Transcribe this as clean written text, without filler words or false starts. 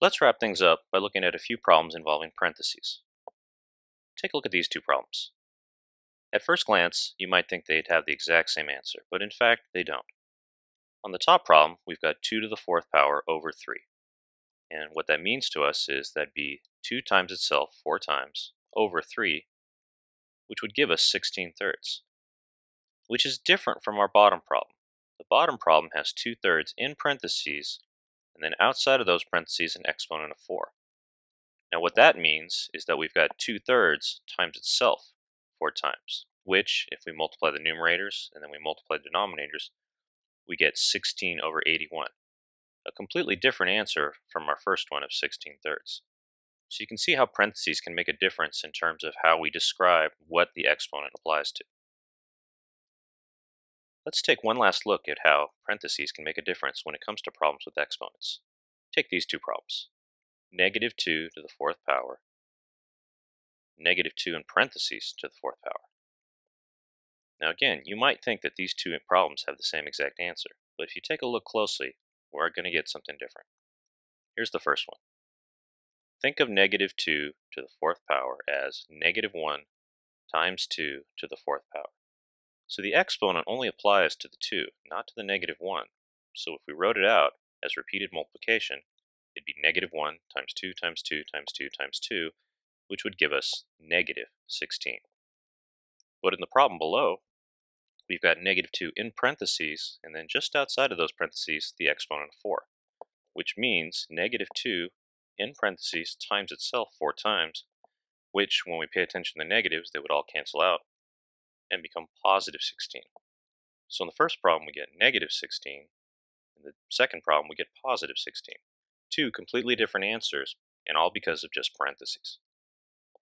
Let's wrap things up by looking at a few problems involving parentheses. Take a look at these two problems. At first glance, you might think they'd have the exact same answer, but in fact, they don't. On the top problem, we've got 2 to the fourth power over 3. And what that means to us is that'd be 2 times itself 4 times over 3, which would give us 16/3, which is different from our bottom problem. The bottom problem has 2/3 in parentheses, and then outside of those parentheses an exponent of 4. Now what that means is that we've got 2/3 times itself 4 times, which, if we multiply the numerators and then we multiply the denominators, we get 16 over 81. A completely different answer from our first one of 16/3. So you can see how parentheses can make a difference in terms of how we describe what the exponent applies to. Let's take one last look at how parentheses can make a difference when it comes to problems with exponents. Take these two problems. Negative 2 to the fourth power, negative 2 in parentheses to the fourth power. Now again, you might think that these two problems have the same exact answer, but if you take a look closely, we're going to get something different. Here's the first one. Think of negative 2 to the fourth power as negative 1 times 2 to the fourth power. So the exponent only applies to the 2, not to the negative 1. So if we wrote it out as repeated multiplication, it'd be negative 1 times 2 times 2 times 2 times 2, which would give us negative 16. But in the problem below, we've got negative 2 in parentheses, and then just outside of those parentheses, the exponent of 4, which means negative 2 in parentheses times itself 4 times, which, when we pay attention to the negatives, they would all cancel out and become positive 16. So in the first problem, we get negative 16. In the second problem, we get positive 16. Two completely different answers, and all because of just parentheses.